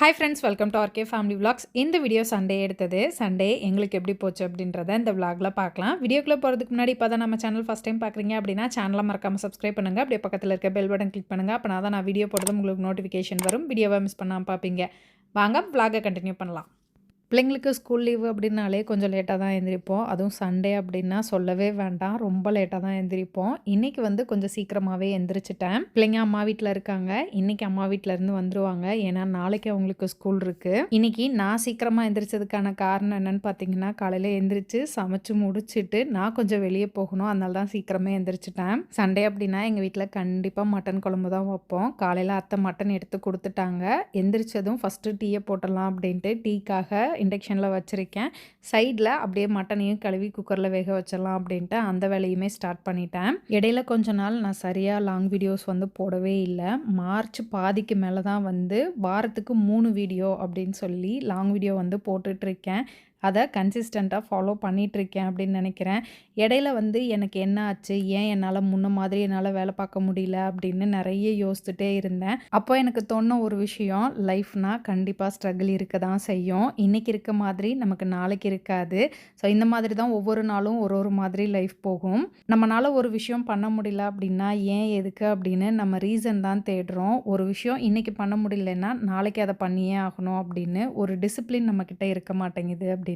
Hi friends, welcome to RK family vlogs. இந்த video Sunday எடுத்தது. Sunday எங்களுக்கு எப்படி போச்சு அப்படின்றத இந்த விளாகில் பார்க்கலாம். வீடியோக்குள்ளே போகிறதுக்கு முன்னாடி இப்போ தான் நம்ம சேனல் ஃபஸ்ட் டைம் பார்க்குறீங்க அப்படின்னா சேனலை மறக்காமல் சப்ஸ்கிரைப் பண்ணுங்கள். அப்படியே பக்கத்தில் இருக்க பெல் பட்டன் கிளிக் பண்ணுங்கள். அப்போ தான் நான் வீடியோ போடுறது உங்களுக்கு நோட்டிஃபிகேஷன் வரும். வீடியோவை மிஸ் பண்ணாமல் பார்ப்பீங்க. வாங்க விளாகை கண்டினியூ பண்ணலாம். பிள்ளைங்களுக்கு ஸ்கூல் லீவு அப்படின்னாலே கொஞ்சம் லேட்டாக தான் எழுந்திரிப்போம். அதுவும் சண்டே அப்படின்னா சொல்லவே வேண்டாம், ரொம்ப லேட்டாக தான் எழுந்திரிப்போம். இன்றைக்கி கொஞ்சம் சீக்கிரமாகவே எழுந்திரிச்சிட்டேன். பிள்ளைங்க அம்மா வீட்டில் இருக்காங்க. இன்றைக்கி அம்மா வீட்டிலேருந்து வந்துடுவாங்க. ஏன்னா நாளைக்கு அவங்களுக்கு ஸ்கூல் இருக்குது. இன்றைக்கி நான் சீக்கிரமாக எழுந்திரிச்சதுக்கான காரணம் என்னென்னு பார்த்தீங்கன்னா, காலையில் எழுந்திரிச்சு சமைச்சு முடிச்சுட்டு நான் கொஞ்சம் வெளியே போகணும். அதனால தான் சீக்கிரமே எழுந்திரிச்சிட்டேன். சண்டே அப்படின்னா எங்கள் வீட்டில் கண்டிப்பாக மட்டன் குழம்பு தான் வைப்போம். காலையில் அத்தை மட்டன் எடுத்து கொடுத்துட்டாங்க. எந்திரிச்சதும் ஃபஸ்ட்டு டீயை போட்டலாம் அப்படின்ட்டு டீக்காக இண்டக்ஷனில் வச்சுருக்கேன். சைடில் அப்படியே மட்டனையும் கழுவி குக்கரில் வேக வச்சிடலாம் அப்படின்ட்டு அந்த வேலையுமே ஸ்டார்ட் பண்ணிட்டேன். இடையில கொஞ்ச நாள் நான் சரியாக லாங் வீடியோஸ் போடவே இல்லை. மார்ச் பாதிக்கு மேலே தான் வாரத்துக்கு 3 வீடியோ அப்படின்னு சொல்லி லாங் வீடியோ போட்டுட்ருக்கேன். அதை கன்சிஸ்டண்ட்டாக ஃபாலோ பண்ணிகிட்ருக்கேன் அப்படின்னு நினைக்கிறேன். இடையில எனக்கு என்ன ஆச்சு, ஏன் என்னால் முன்ன மாதிரி என்னால் வேலை பார்க்க முடியல அப்படின்னு நிறைய யோசிச்சுட்டே இருந்தேன். அப்போ எனக்கு தோணுன ஒரு விஷயம், லைஃப்னால் கண்டிப்பாக ஸ்ட்ரகிள் இருக்க தான் செய்யும். இன்றைக்கி இருக்க மாதிரி நமக்கு நாளைக்கு இருக்காது. ஸோ இந்த மாதிரி தான் ஒவ்வொரு நாளும் ஒரு மாதிரி லைஃப் போகும். நம்மளால் ஒரு விஷயம் பண்ண முடியல அப்படின்னா ஏன் எதுக்கு அப்படின்னு நம்ம ரீசன் தான் தேடுறோம். ஒரு விஷயம் இன்றைக்கி பண்ண முடியலன்னா நாளைக்கு அதை பண்ணியே ஆகணும் அப்படின்னு ஒரு டிசிப்ளின் நம்மக்கிட்ட இருக்க மாட்டேங்குது. அப்படின்னு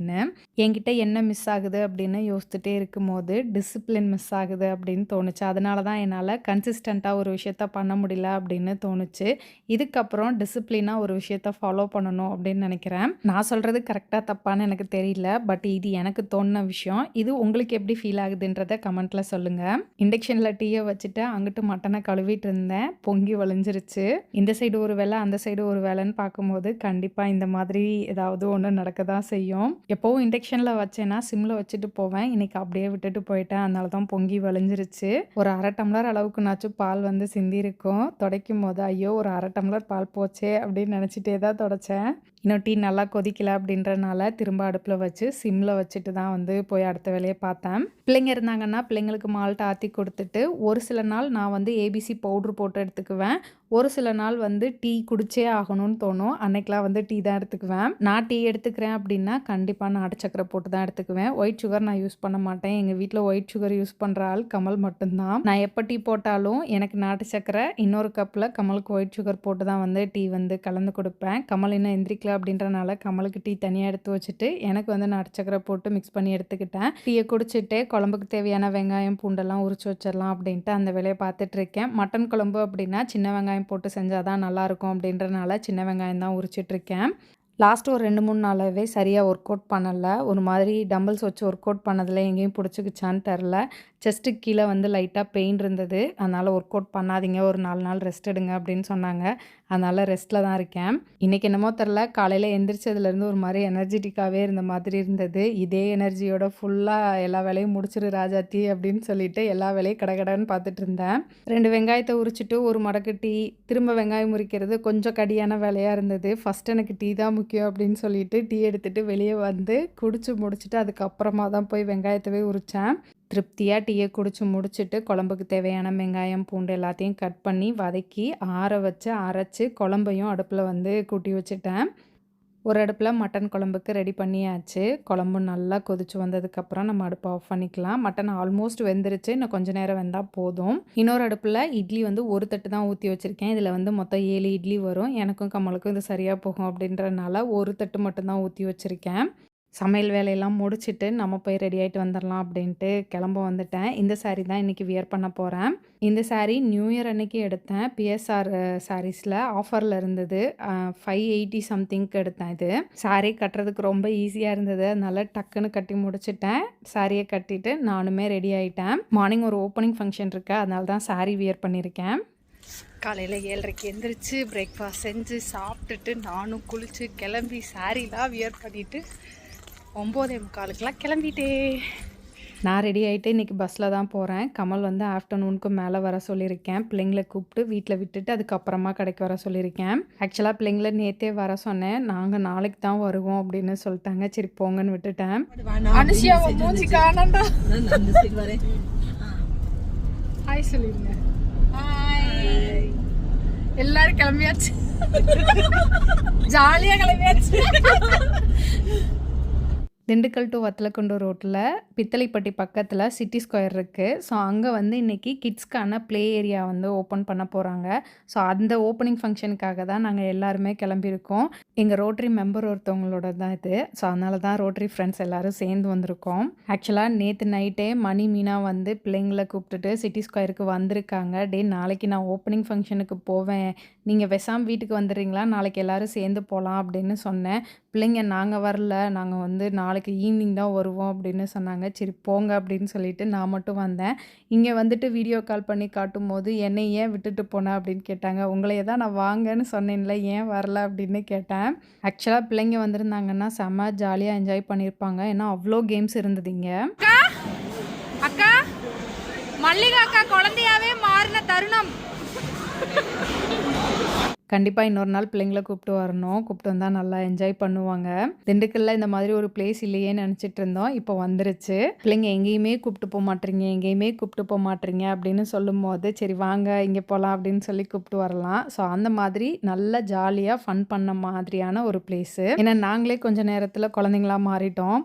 என்கிட்ட என்ன மிஸ் ஆகுது அப்படின்னு யோசிச்சுட்டே இருக்கும்போது டிசிப்ளின் மிஸ் ஆகுது அப்படின்னு தோணுச்சு. அதனால தான் என்னால் கன்சிஸ்டண்ட்டாக ஒரு விஷயத்த பண்ண முடியல அப்படின்னு தோணுச்சு. இதுக்கப்புறம் டிசிப்ளினாக ஒரு விஷயத்த ஃபாலோ பண்ணணும் அப்படின்னு நினைக்கிறேன். நான் சொல்கிறது கரெக்டாக தப்பான்னு எனக்கு தெரியல, பட் இது எனக்கு தோணுன விஷயம். இது உங்களுக்கு எப்படி ஃபீல் ஆகுதுன்றதை கமெண்ட்டில் சொல்லுங்கள். இண்டக்ஷனில் டீயை வச்சுட்டு அங்கிட்டு மட்டனை கழுவிட்டு இருந்தேன். பொங்கி வழிஞ்சிருச்சு. இந்த சைடு ஒரு வேலை, அந்த சைடு ஒரு வேலைன்னு பார்க்கும்போது கண்டிப்பாக இந்த மாதிரி ஏதாவது ஒன்று நடக்க தான் செய்யும். எப்போவும் இண்டக்ஷனில் வச்சேன்னா சிம்மில் வச்சுட்டு போவேன். இன்றைக்கி அப்படியே விட்டுட்டு போயிட்டேன். அதனால தான் பொங்கி வழிஞ்சிருச்சு. ஒரு 1/2 டம்ளர் அளவுக்குனாச்சும் பால் துடைக்கும். துடைக்கும் போது ஐயோ ஒரு 1/2 டம்ளர் பால் போச்சே அப்படின்னு நினச்சிட்டே தான் துடைச்சேன். இன்னும் டீ நல்லா கொதிக்கல அப்படின்றனால திரும்ப அடுப்பில் வச்சு சிம்மில் வச்சுட்டு தான் போய் அடுத்த வேலையை பார்த்தேன். பிள்ளைங்க இருந்தாங்கன்னா பிள்ளைங்களுக்கு மால்ட் ஆற்றி கொடுத்துட்டு ஒரு சில நாள் நான் ஏபிசி பவுட்ரு போட்டு எடுத்துக்குவேன். ஒரு சில நாள் டீ குடிச்சே ஆகணும்னு தோணும். அன்னைக்கெலாம் டீ தான் எடுத்துக்குவேன். நான் டீ எடுத்துக்கிறேன் அப்படின்னா கண்டிப்பாக நாட்டு சக்கரை போட்டு தான் எடுத்துக்குவேன். ஒயிட் சுகர் நான் யூஸ் பண்ண மாட்டேன். எங்கள் வீட்டில் ஒயிட் சுகர் யூஸ் பண்ணுற ஆள் கமல் மட்டும்தான். நான் எப்போ டீ போட்டாலும் எனக்கு நாட்டு சக்கரை, இன்னொரு கப்பில் கமலுக்கு ஒயிட் சுகர் போட்டு தான் டீ கலந்து கொடுப்பேன். கமல் இன்னும் எந்திரிக்கல அப்படின்றனால கமலுக்கு டீ தனியாக எடுத்து வச்சுட்டு எனக்கு நாட்டு சக்கரை போட்டு மிக்ஸ் பண்ணி எடுத்துக்கிட்டேன். டீயை குடிச்சிட்டு குழம்புக்கு தேவையான வெங்காயம் பூண்டெல்லாம் உரிச்சு வச்சிடலாம் அப்படின்ட்டு அந்த வேலையை பார்த்துட்ருக்கேன். மட்டன் குழம்பு அப்படின்னா சின்ன வெங்காயம் போட்டு செஞ்சால் தான் நல்லாயிருக்கும் அப்படின்றனால சின்ன வெங்காயம் தான் உரிச்சிட்ருக்கேன். லாஸ்ட்டு ஒரு 2-3 நாளாகவே சரியாக ஒர்க் அவுட் பண்ணலை. ஒரு மாதிரி டம்பிள்ஸ் வச்சு ஒர்க் அவுட் பண்ணதில் எங்கேயும் பிடிச்சிக்கிச்சான்னு தெரில. செஸ்ட்டுக்கு கீழே லைட்டாக பெயின் இருந்தது. அதனால் ஒர்க் அவுட் பண்ணாதீங்க, ஒரு 4 நாள் ரெஸ்ட் எடுங்க அப்படின்னு சொன்னாங்க. அதனால் ரெஸ்ட்டில் தான் இருக்கேன். இன்றைக்கி என்னமோ தெரில, காலையில் எந்திரிச்சதுலேருந்து ஒரு மாதிரி எனர்ஜெட்டிக்காகவே இருந்த மாதிரி இருந்தது. இதே எனர்ஜியோட ஃபுல்லாக எல்லா வேலையும் முடிச்சிரு ராஜாத்தி அப்படின்னு சொல்லிட்டு எல்லா வேலையும் கடகடன்னு பார்த்துட்டு இருந்தேன். 2 வெங்காயத்தை உரிச்சிட்டு ஒரு மடக்கு டீ, திரும்ப வெங்காயம் உரிக்கிறது கொஞ்சம் கடியான வேலையாக இருந்தது. ஃபஸ்ட் எனக்கு டீ தான் முக்கியம் அப்படின்னு சொல்லிட்டு டீ எடுத்துகிட்டு வெளியே குடிச்சு முடிச்சுட்டு அதுக்கப்புறமா தான் போய் வெங்காயத்தவே உரித்தேன். திருப்தியாக டீயை குடிச்சு முடிச்சுட்டு குழம்புக்கு தேவையான வெங்காயம் பூண்டு எல்லாத்தையும் கட் பண்ணி வதக்கி ஆற வச்சு அரைச்சி குழம்பையும் அடுப்பில் கூட்டி வச்சுட்டேன். ஒரு அடுப்பில் மட்டன் குழம்புக்கு ரெடி பண்ணியாச்சு. குழம்பு நல்லா கொதிச்சு வந்ததுக்கப்புறம் நம்ம அடுப்பை ஆஃப் பண்ணிக்கலாம். மட்டன் ஆல்மோஸ்ட் வெந்துருச்சு, இன்னும் கொஞ்சம் நேரம் வெந்தால் போதும். இன்னொரு அடுப்பில் இட்லி ஒரு தட்டு தான் ஊற்றி வச்சுருக்கேன். இதில் மொத்தம் 7 இட்லி வரும். எனக்கும் கமலுக்கும் இது சரியாக போகும் அப்படின்றனால ஒரு தட்டு மட்டும்தான் ஊற்றி வச்சுருக்கேன். சமையல் வேலையெல்லாம் முடிச்சுட்டு நம்ம போய் ரெடி ஆகிட்டு வந்துடலாம் அப்படின்ட்டு வந்துட்டேன். இந்த சாரீ தான் இன்றைக்கி வியர் பண்ண போகிறேன். இந்த சாரீ நியூ இயர் அன்னைக்கு எடுத்தேன். பிஎஸ்ஆர் சாரீஸில் ஆஃபரில் இருந்தது. 580 சம்திங்க்கு எடுத்தேன். இது சாரீ கட்டுறதுக்கு ரொம்ப ஈஸியாக இருந்தது. அதனால் டக்குன்னு கட்டி முடிச்சுட்டேன். சாரியை கட்டிட்டு நானுமே ரெடி ஆகிட்டேன். மார்னிங் ஒரு ஓப்பனிங் ஃபங்க்ஷன் இருக்கு, அதனால தான் சாரீ வியர் பண்ணியிருக்கேன். காலையில் 7:30 எந்திரிச்சு பிரேக்ஃபாஸ்ட் செஞ்சு சாப்பிட்டுட்டு நானும் குளித்து கிளம்பி சாரீலாம் வியர் பண்ணிவிட்டு 9:45 கிளம்பிட்டே. நான் ரெடி ஆகிட்டு இன்றைக்கி பஸ்ஸில் தான் போகிறேன். கமல் ஆஃப்டர்நூனுக்கு மேலே வர சொல்லியிருக்கேன். பிள்ளைங்களை கூப்பிட்டு வீட்டில் விட்டுட்டு அதுக்கப்புறமா கடைக்கு வர சொல்லியிருக்கேன். ஆக்சுவலாக பிள்ளைங்களை நேற்றே வர சொன்னேன். நாங்கள் நாளைக்கு தான் வருவோம் அப்படின்னு சொல்லிட்டாங்க. சரி போங்கன்னு விட்டுட்டேன். ஹாய் சொல்லிடுங்க. எல்லாரும் கிளம்பியாச்சு. ஜாலியா கிளம்பியாச்சு. திண்டுக்கல் டு வத்தலக்குண்டு ரோட்டில் பித்தளைப்பட்டி பக்கத்தில் சிட்டி ஸ்கொயர் இருக்குது. ஸோ அங்கே வந்து இன்றைக்கி கிட்ஸ்க்கான ப்ளே ஏரியா வந்து ஓப்பன் பண்ண போகிறாங்க. ஸோ அந்த ஓப்பனிங் ஃபங்க்ஷனுக்காக தான் நாங்கள் எல்லாருமே கிளம்பியிருக்கோம். எங்கள் ரோட்டரி மெம்பர் ஒருத்தவங்களோட தான் இது. ஸோ அதனால தான் ரோட்டரி ஃப்ரெண்ட்ஸ் எல்லோரும் சேர்ந்து வந்திருக்கோம். ஆக்சுவலாக நேற்று நைட்டே மணி மீனா வந்து பிள்ளைங்களை கூப்பிட்டுட்டு சிட்டி ஸ்கொயருக்கு வந்திருக்காங்க. நாளைக்கு நான் ஓப்பனிங் ஃபங்க்ஷனுக்கு போவேன், நீங்கள் பேசாமல் வீட்டுக்கு வந்துடுறீங்களா, நாளைக்கு எல்லோரும் சேர்ந்து போகலாம் அப்படின்னு சொன்னேன். பிள்ளைங்க நாங்கள் வரல, நாங்கள் வந்து நாளைக்கு ஈவினிங் தான் வருவோம் அப்படின்னு சொன்னாங்க. சரி போங்க அப்படின்னு சொல்லிட்டு நான் மட்டும் வந்தேன். இங்கே வந்துட்டு வீடியோ கால் பண்ணி காட்டும் போது என்னை ஏன் விட்டுட்டு போனேன் அப்படின்னு கேட்டாங்க. உங்களையே தான் நான் வாங்கன்னு சொன்னேன்ல, ஏன் வரல அப்படின்னு கேட்டேன். ஆக்சுவலாக பிள்ளைங்க வந்திருந்தாங்கன்னா செம்ம ஜாலியாக என்ஜாய் பண்ணியிருப்பாங்க. ஏன்னா அவ்வளோ கேம்ஸ் இருந்ததுங்க. அக்கா மல்லிகா அக்கா குழந்தையாவே மாறின தருணம். கண்டிப்பாக இன்னொரு நாள் பிள்ளைங்களை கூப்பிட்டு வரணும். கூப்பிட்டு வந்தால் நல்லா என்ஜாய் பண்ணுவாங்க. திண்டுக்கல்ல இந்த மாதிரி ஒரு பிளேஸ் இல்லையேன்னு நினச்சிட்டு இருந்தோம். இப்போ வந்துருச்சு. பிள்ளைங்க எங்கேயுமே கூப்பிட்டு போக மாட்டேறீங்க, எங்கேயுமே கூப்பிட்டு போக மாட்டேறீங்க அப்படின்னு சொல்லும் போது சரி வாங்க இங்கே போகலாம் அப்படின்னு சொல்லி கூப்பிட்டு வரலாம். ஸோ அந்த மாதிரி நல்லா ஜாலியாக ஃபன் பண்ண மாதிரியான ஒரு பிளேஸு. ஏன்னா நாங்களே கொஞ்சம் நேரத்தில் குழந்தைங்களா மாறிட்டோம்.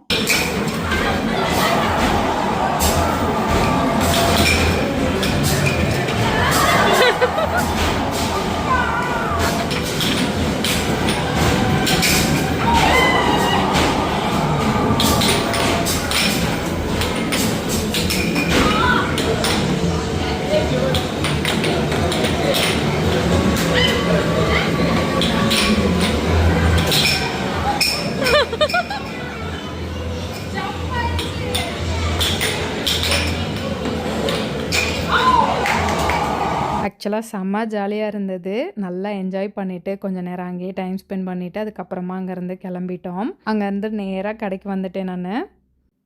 ஆக்சுவலாக செம்ம ஜாலியாக இருந்தது. நல்லா என்ஜாய் பண்ணிவிட்டு கொஞ்சம் நேரம் அங்கேயே டைம் ஸ்பெண்ட் பண்ணிவிட்டு அதுக்கப்புறமா அங்கேருந்து கிளம்பிட்டோம். அங்கேருந்து நேராக கடைக்கு வந்துட்டேன். நான்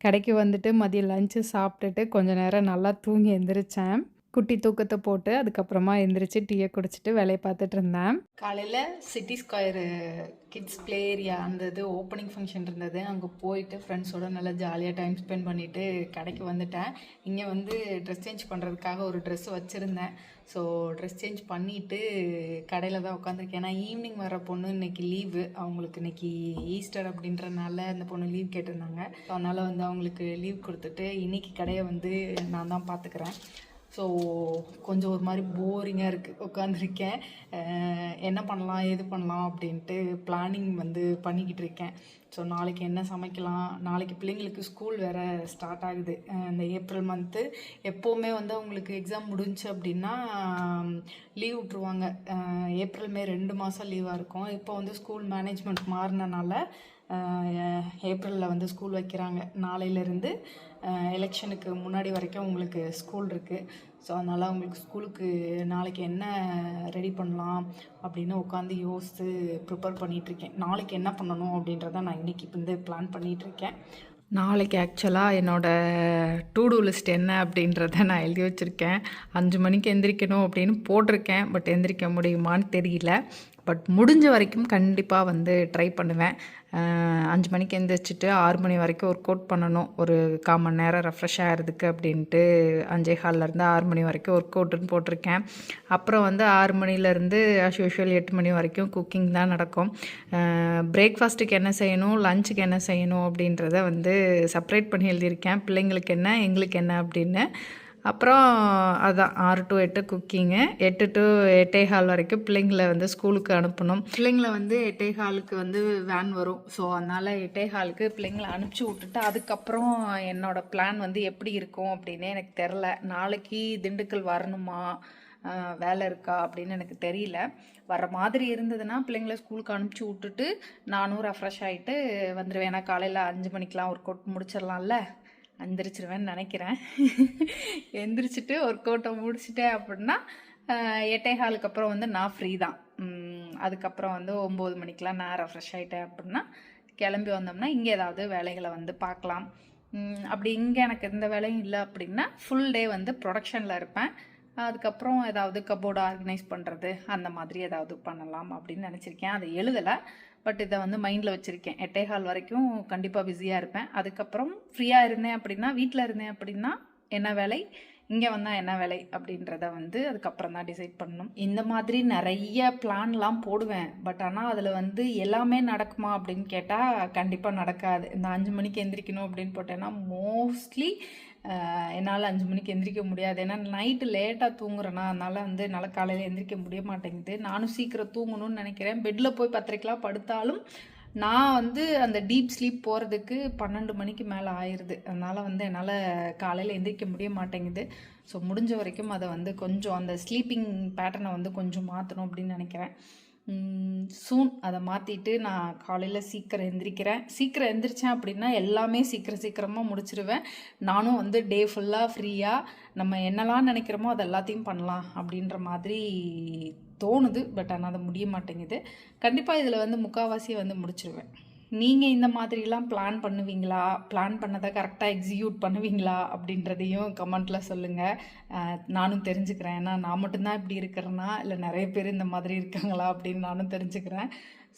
கடைக்கு வந்துட்டு மதியம் லஞ்சு சாப்பிட்டுட்டு கொஞ்சம் நேரம் நல்லா தூங்கி எந்திரிச்சேன். குட்டி தூக்கத்தை போட்டு அதுக்கப்புறமா எந்திரிச்சு டீயை குடிச்சிட்டு வேலையை பார்த்துட்டு இருந்தேன். காலையில் city square kids play area அந்த இது ஓப்பனிங் ஃபங்க்ஷன் இருந்தது. அங்கே போயிட்டு ஃப்ரெண்ட்ஸோடு நல்லா ஜாலியாக டைம் ஸ்பெண்ட் பண்ணிவிட்டு கடைக்கு வந்துட்டேன். இங்கே வந்து ட்ரெஸ் சேஞ்ச் பண்ணுறதுக்காக ஒரு ட்ரெஸ் வச்சுருந்தேன். ஸோ ட்ரெஸ் சேஞ்ச் பண்ணிவிட்டு கடையில் தான் உட்காந்துருக்கேன். ஏன்னா ஈவினிங் வர பொண்ணு இன்றைக்கி லீவு, அவங்களுக்கு இன்றைக்கி ஈஸ்டர் அப்படின்றனால அந்த பொண்ணு லீவ் கேட்டிருந்தாங்க. ஸோ அதனால் வந்து அவங்களுக்கு லீவ் கொடுத்துட்டு இன்றைக்கி கடையை வந்து நான் தான் பார்த்துக்கிறேன். ஸோ கொஞ்சம் ஒரு மாதிரி போரிங்காக இருக்குது. உட்காந்துருக்கேன், என்ன பண்ணலாம் எது பண்ணலாம் அப்படின்ட்டு பிளானிங் வந்து பண்ணிக்கிட்டு இருக்கேன். ஸோ நாளைக்கு என்ன சமைக்கலாம், நாளைக்கு பிள்ளைங்களுக்கு ஸ்கூல் வேறு ஸ்டார்ட் ஆகுது. இந்த ஏப்ரல் மந்த்து எப்போவுமே வந்து அவங்களுக்கு எக்ஸாம் முடிஞ்சு அப்படின்னா லீவ் விட்ருவாங்க. ஏப்ரல் மே 2 மாதம் லீவாக இருக்கும். இப்போ வந்து ஸ்கூல் மேனேஜ்மெண்ட் மாறினனால ஏப்ரலில் வந்து ஸ்கூல் வைக்கிறாங்க. நாளையிலேருந்து எலெக்ஷனுக்கு முன்னாடி வரைக்கும் உங்களுக்கு ஸ்கூல் இருக்குது. ஸோ அதனால் அவங்களுக்கு ஸ்கூலுக்கு நாளைக்கு என்ன ரெடி பண்ணலாம் அப்படின்னு உட்காந்து யோசித்து ப்ரிப்பேர் பண்ணிகிட்ருக்கேன். நாளைக்கு என்ன பண்ணணும் அப்படின்றத நான் இன்றைக்கி இப்போ வந்து பிளான் பண்ணிகிட்ருக்கேன். நாளைக்கு ஆக்சுவலாக என்னோடய டூ டூ லிஸ்ட் என்ன அப்படின்றத நான் எழுதி வச்சுருக்கேன். 5 மணிக்கு எந்திரிக்கணும் அப்படின்னு போட்டிருக்கேன். பட் எந்திரிக்க முடியுமான்னு தெரியல. பட் முடிஞ்ச வரைக்கும் கண்டிப்பாக வந்து ட்ரை பண்ணுவேன். 5 மணிக்கு எந்திரிச்சிட்டு 6 மணி வரைக்கும் ஒர்க் அவுட் பண்ணணும். ஒரு 1/4 மணி நேரம் ரெஃப்ரெஷ் ஆகிறதுக்கு அப்படின்ட்டு 5:15 6 மணி வரைக்கும் ஒர்க் அவுட்டுன்னு போட்டிருக்கேன். அப்புறம் வந்து 6 மணிலேருந்து ஆஸ் யூஷுவல் 8 மணி வரைக்கும் குக்கிங் தான் நடக்கும். பிரேக்ஃபாஸ்ட்டுக்கு என்ன செய்யணும், லஞ்சுக்கு என்ன செய்யணும் அப்படின்றத வந்து செப்ரேட் பண்ணி எழுதியிருக்கேன். பிள்ளைங்களுக்கு என்ன எங்களுக்கு என்ன அப்படின்னு. அப்புறம் அதான் 6 to 8 குக்கிங்கு, 8 to 8:15 வரைக்கும் பிள்ளைங்களை வந்து ஸ்கூலுக்கு அனுப்பணும். பிள்ளைங்களை வந்து 8:15 வந்து வேன் வரும். ஸோ அதனால் 8:15 பிள்ளைங்களை அனுப்பிச்சி விட்டுட்டு அதுக்கப்புறம் என்னோடய பிளான் வந்து எப்படி இருக்கும் அப்படின்னு எனக்கு தெரில. நாளைக்கு திண்டுக்கல் வரணுமா, வேலை இருக்கா அப்படின்னு எனக்கு தெரியல. வர மாதிரி இருந்ததுன்னா பிள்ளைங்களை ஸ்கூலுக்கு அனுப்பிச்சி விட்டுட்டு நானும் ரெஃப்ரெஷ் ஆகிட்டு வந்துடுவேன். ஏன்னா காலையில் 5 மணிக்கெலாம் ஒர்க் அவுட் முடிச்சிடலாம்ல, எந்திரிச்சிருவேன்னு நினைக்கிறேன். எந்திரிச்சிட்டு ஒர்க் அவுட்டை முடிச்சிட்டேன் அப்படின்னா 8:15 அப்புறம் வந்து நான் ஃப்ரீ தான். அதுக்கப்புறம் வந்து 9 மணிக்கெலாம் நான் ரெஃப்ரெஷ் ஆகிட்டேன் அப்படின்னா கிளம்பி வந்தோம்னா இங்கே ஏதாவது வேலைகளை வந்து பார்க்கலாம். அப்படி இங்கே எனக்கு எந்த வேலையும் இல்லை அப்படின்னா ஃபுல் டே வந்து ப்ரொடக்ஷனில் இருப்பேன். அதுக்கப்புறம் ஏதாவது கபோர்டு ஆர்கனைஸ் பண்ணுறது அந்த மாதிரி ஏதாவது பண்ணலாம் அப்படின்னு நினச்சிருக்கேன். அதை எழுதலை, பட் இதை வந்து மைண்டில் வச்சுருக்கேன். 8:15 வரைக்கும் கண்டிப்பாக பிஸியாக இருப்பேன். அதுக்கப்புறம் ஃப்ரீயாக இருந்தேன் அப்படின்னா, வீட்டில் இருந்தேன் அப்படின்னா என்ன வேலை, இங்கே வந்தால் என்ன வேலை அப்படின்றத வந்து அதுக்கப்புறம் தான் டிசைட் பண்ணணும். இந்த மாதிரி நிறைய பிளான்லாம் போடுவேன். பட் ஆனால் அதில் வந்து எல்லாமே நடக்குமா அப்படின்னு கேட்டால் கண்டிப்பாக நடக்காது. இந்த 5 மணிக்கு எந்திரிக்கணும் அப்படின்னு போட்டேன்னா மோஸ்ட்லி என்னால் 5 மணிக்கு எந்திரிக்க முடியாது. ஏன்னா நைட்டு லேட்டாக தூங்குறேன்னா, அதனால் வந்து என்னால் காலையில் எந்திரிக்க முடிய மாட்டேங்குது. நானும் சீக்கிரம் தூங்கணும்னு நினைக்கிறேன். பெட்டில் போய் 10:30க்கெலாம் படுத்தாலும் நான் வந்து அந்த டீப் ஸ்லீப் போகிறதுக்கு 12 மணிக்கு மேலே ஆயிடுது. அதனால் வந்து என்னால் காலையில் எந்திரிக்க முடிய மாட்டேங்குது. ஸோ முடிஞ்ச வரைக்கும் அதை வந்து கொஞ்சம் அந்த ஸ்லீப்பிங் பேட்டர்னை வந்து கொஞ்சம் மாற்றணும் அப்படின்னு நினைக்கிறேன். சூன் அதை மாற்றிட்டு நான் காலையில் சீக்கிரம் எந்திரிக்கிறேன். சீக்கிரம் எந்திரிச்சேன் அப்படின்னா எல்லாமே சீக்கிரமாக முடிச்சிருவேன். நானும் வந்து டே ஃபுல்லாக ஃப்ரீயாக நம்ம என்னெல்லாம் நினைக்கிறோமோ அது எல்லாத்தையும் பண்ணலாம் அப்படின்ற மாதிரி தோணுது. பட் ஆனால் அது முடிய மாட்டேங்குது. கண்டிப்பாக இதில் வந்து முக்கால்வாசியை வந்து முடிச்சிருவேன். நீங்கள் இந்த மாதிரிலாம் பிளான் பண்ணுவீங்களா? பிளான் பண்ணதை கரெக்டாக எக்ஸிக்யூட் பண்ணுவீங்களா அப்படின்றதையும் கமெண்ட்டில் சொல்லுங்கள். நானும் தெரிஞ்சுக்கிறேன். ஏன்னா நான் மட்டும்தான் இப்படி இருக்கிறேன்னா இல்லை நிறைய பேர் இந்த மாதிரி இருக்காங்களா அப்படின்னு நானும் தெரிஞ்சுக்கிறேன்.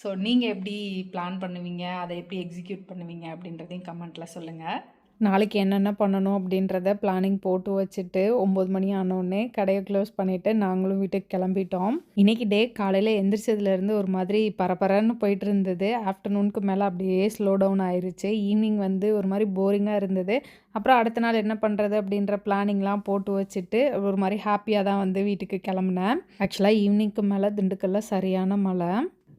ஸோ நீங்கள் எப்படி பிளான் பண்ணுவீங்க, அதை எப்படி எக்ஸிக்யூட் பண்ணுவீங்க அப்படின்றதையும் கமெண்ட்டில் சொல்லுங்கள். நாளைக்கு என்னென்ன பண்ணணும் அப்படின்றத பிளானிங் போட்டு வச்சுட்டு 9 மணி ஆனோடனே கடையை க்ளோஸ் பண்ணிவிட்டு நாங்களும் வீட்டுக்கு கிளம்பிட்டோம். இன்றைக்கி டே காலையில் எந்திரிச்சதுலேருந்து ஒரு மாதிரி பரபரன்னு போயிட்டு இருந்தது. ஆஃப்டர்நூனுக்கு மேலே அப்படியே ஸ்லோ டவுன் ஆயிடுச்சு. ஈவினிங் வந்து ஒரு மாதிரி போரிங்காக இருந்தது. அப்புறம் அடுத்த நாள் என்ன பண்ணுறது அப்படின்ற பிளானிங்லாம் போட்டு வச்சுட்டு ஒரு மாதிரி ஹாப்பியாக தான் வந்து வீட்டுக்கு கிளம்புனேன். ஆக்சுவலாக ஈவினிங்க்கு மேலே திண்டுக்கல்ல சரியான மழை.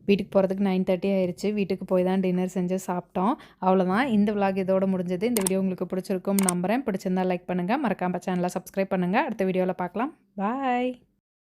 வீட்டுக்கு போகிறதுக்கு 9:30 ஆயிடுச்சு. வீட்டுக்கு போய் தான் டின்னர் செஞ்சு சாப்பிட்டோம். அவ்வளோதான். இந்த விலாக் இதோட முடிஞ்சது. இந்த வீடியோ உங்களுக்கு பிடிச்சிருக்கும்னு நம்புகிறேன். பிடிச்சிருந்தா லைக் பண்ணுங்கள். மறக்காம சேனலை சப்ஸ்கிரைப் பண்ணுங்கள். அடுத்த வீடியோவில் பார்க்கலாம். பாய்.